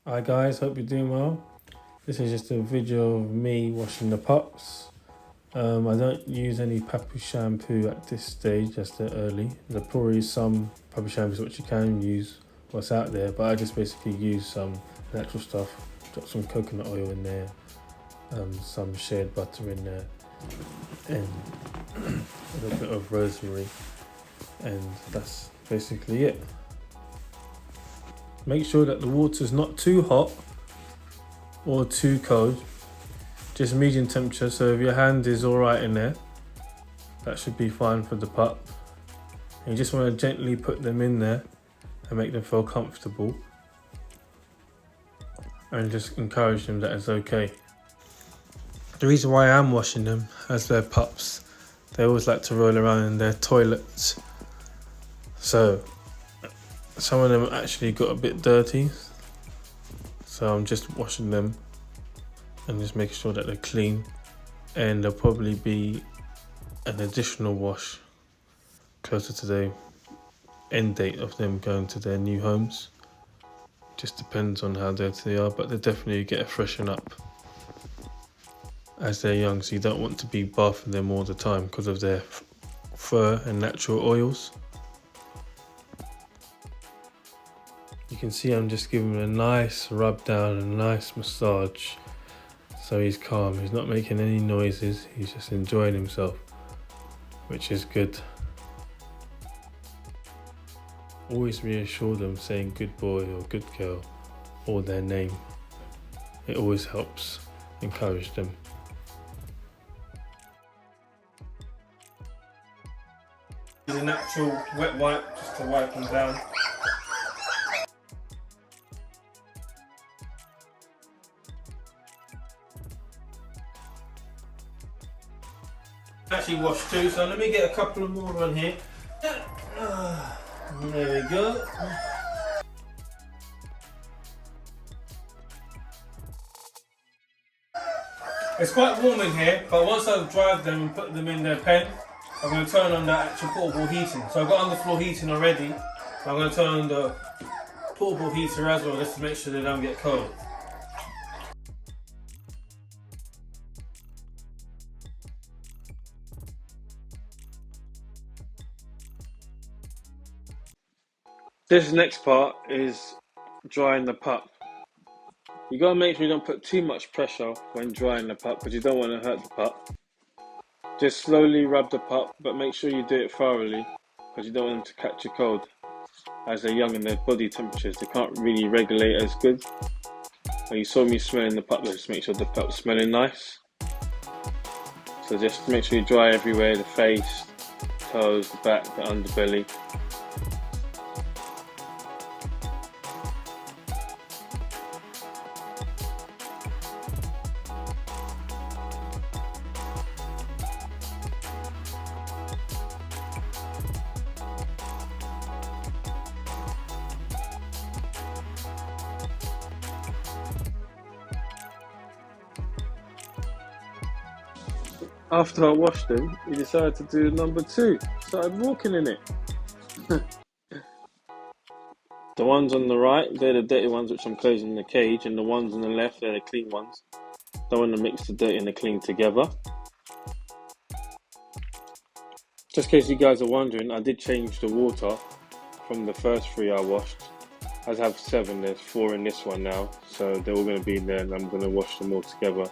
Hi guys, hope you're doing well. This is just a video of me washing the pups. I don't use any puppy shampoo at this stage, just early. There probably is some puppy shampoos which you can use what's out there, but I just basically use some natural stuff. Drop some coconut oil in there, some shea butter in there, and a little bit of rosemary, and that's basically it. Make sure that the water's not too hot or too cold, just medium temperature. So if your hand is all right in there, that should be fine for the pup. And you just want to gently put them in there and make them feel comfortable, and just encourage them that it's okay. The reason why I'm washing them, as they're pups, they always like to roll around in their toilets, so some of them actually got a bit dirty, so I'm just washing them and just making sure that they're clean. And there'll probably be an additional wash closer to the end date of them going to their new homes. Just depends on how dirty they are, but they definitely get a freshen up as they're young, so you don't want to be bathing them all the time because of their fur and natural oils. You can see I'm just giving him a nice rub down, a nice massage, so he's calm. He's not making any noises, he's just enjoying himself, which is good. Always reassure them saying good boy or good girl or their name. It always helps encourage them. Use a natural wet wipe just to wipe them down. Actually washed too, so let me get a couple of more on here. There we go. It's quite warm in here, but once I've dried them and put them in their pen, I'm going to turn on the actual portable heating. So I've got underfloor heating already. I'm going to turn on the portable heater as well, just to make sure they don't get cold. This next part is drying the pup. You gotta make sure you don't put too much pressure when drying the pup, because you don't want to hurt the pup. Just slowly rub the pup, but make sure you do it thoroughly, because you don't want them to catch a cold. As they're young and their body temperatures, they can't really regulate as good. And you saw me smelling the pup, just make sure the pup's smelling nice. So just make sure you dry everywhere, the face, toes, the back, the underbelly. After I washed them, we decided to do number 2. Started walking in it. The ones on the right, they're the dirty ones which I'm closing in the cage, and the ones on the left, they're the clean ones. Don't want to mix the dirty and the clean together. Just in case you guys are wondering, I did change the water from the first 3 I washed. As I have 7, there's 4 in this one now, so they're all going to be in there, and I'm going to wash them all together.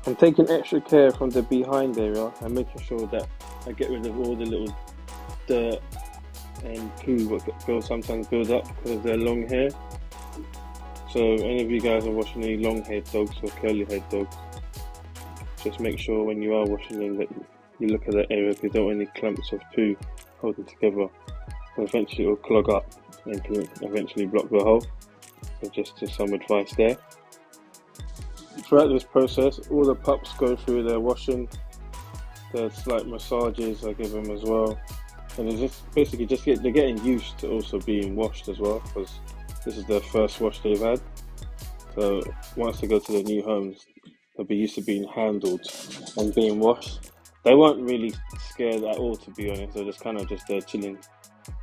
I'm taking extra care from the behind area and making sure that I get rid of all the little dirt and poo that sometimes build up because of their long hair. So any of you guys are washing any long haired dogs or curly haired dogs, just make sure when you are washing them that you look at that area, if you don't want any clumps of poo holding together. Eventually it will clog up and can eventually block the hole. So just some advice there. Throughout this process, all the pups go through their washing. There's slight massages I give them as well, and it's just basically they're getting used to also being washed as well, because this is their first wash they've had. So once they go to their new homes, they'll be used to being handled and being washed. They weren't really scared at all, to be honest. They're just kind of there chilling,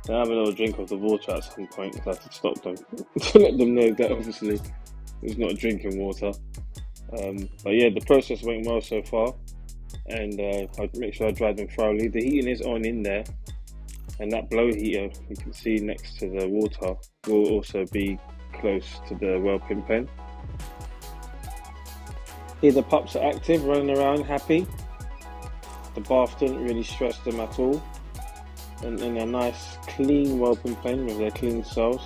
They have a little drink of the water at some point, so I have to stop them to let them know that obviously it's not drinking water. But yeah, the process went well so far, and I'd make sure I dry them thoroughly. The heating is on in there, and that blow heater you can see next to the water will also be close to the whelping pen. Here the pups are active, running around, happy. The bath didn't really stress them at all. And in a nice clean whelping pen with their clean cells.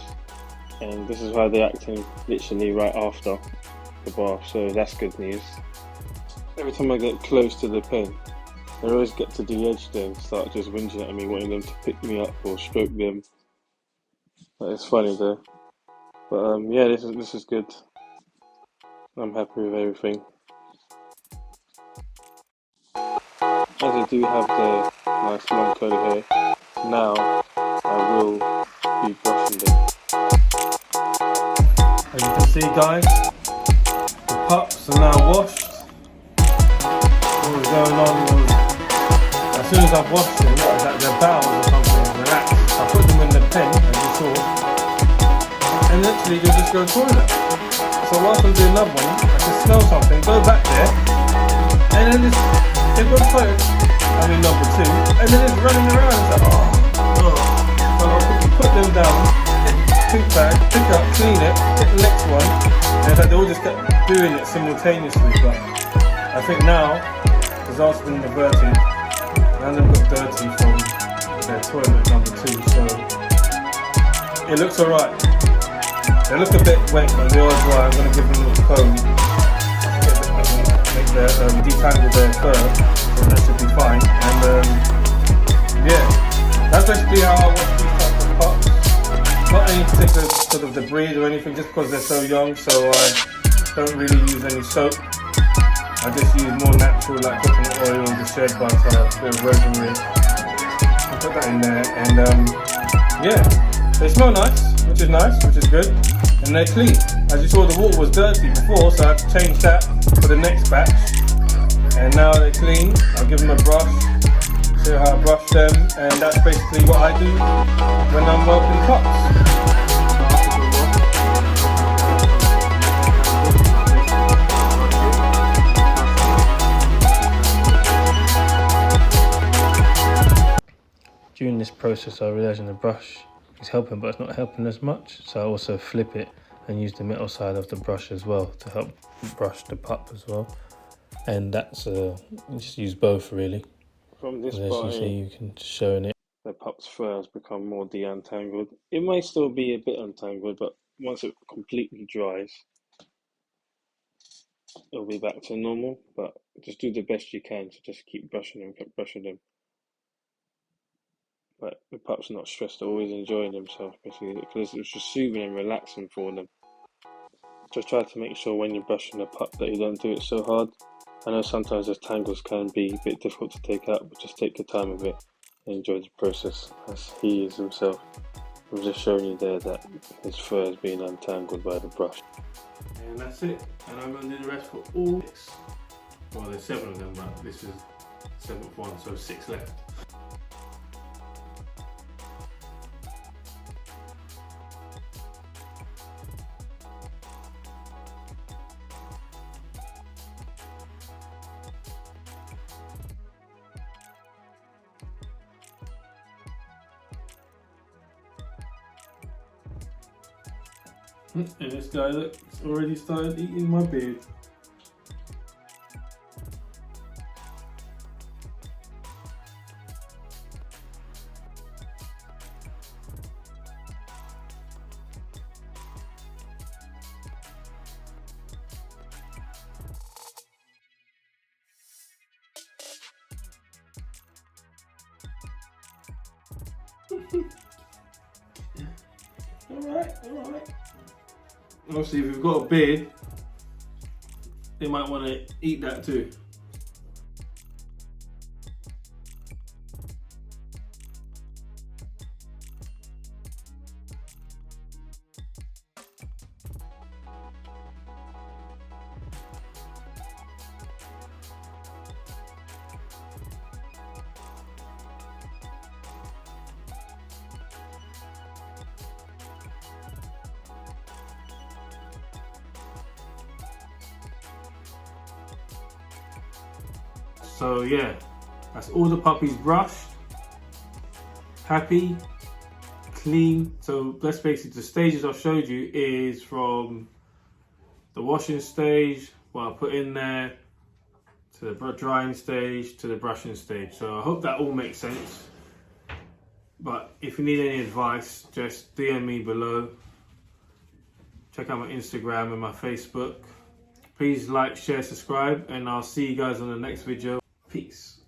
And this is how they're acting literally right after the bath, so that's good news. Every time I get close to the pen, they always get to the edge there and start just whinging at me, wanting them to pick me up or stroke them. But it's funny though. But yeah, this is good. I'm happy with everything. As I do have the nice long curly hair, now I will be brushing them. As you can see guys, the pups are now washed. What was going on was, as soon as I've washed them, it was like their bowels or something relaxed. I put them in the pen, as you saw, and literally they just go to the toilet. So whilst I'm doing another one, I can smell something, go back there, and then they go to the toilet, I mean number 2, and then it's running around. It's like, oh. So I'll put them down, pick bag, pick up, clean it, get the next one, and it's like they all just kept doing it simultaneously. But I think now, disaster been averted, and they've got dirty from their toilet number 2, so it looks alright. They look a bit wet, but they are dry. I'm going to give them a little comb, make their detangle their fur, so that should be fine. And yeah, that's basically how I wash these types of pups. Not any particular sort of the breed or anything, just because they're so young, so I don't really use any soap. I just use more natural, like coconut oil, the shed butter, a bit of rosemary. I put that in there, and yeah, they smell nice, which is good, and they're clean. As you saw, the water was dirty before, so I had to change that for the next batch. And now they're clean. I'll give them a brush, show how I brush them, and that's basically what I do when I'm whelping pups. During this process I realised the brush is helping, but it's not helping as much, so I also flip it and use the metal side of the brush as well to help brush the pup as well. And that's just use both really. From this part, as you see, you can just showing it. The pup's fur has become more de-untangled. It may still be a bit untangled, but once it completely dries, it'll be back to normal. But just do the best you can to just keep brushing them, But the pup's not stressed, they're always enjoying themselves basically, because it's just soothing and relaxing for them. Just try to make sure when you're brushing a pup that you don't do it so hard. I know sometimes those tangles can be a bit difficult to take out, but just take your time with it and enjoy the process as he is himself. I'm just showing you there that his fur is being untangled by the brush. And that's it. And I'm going to do the rest for all 6. Well, there's 7 of them, but this is the 7th one, so 6 left. And this guy, look, it's already started eating my beard. Alright. Obviously, if you've got a beard, they might want to eat that too. So yeah, that's all the puppies brushed, happy, clean. So that's basically the stages I've showed you is from the washing stage, what I put in there, to the drying stage, to the brushing stage. So I hope that all makes sense. But if you need any advice, just DM me below. Check out my Instagram and my Facebook. Please like, share, subscribe, and I'll see you guys on the next video. Peace.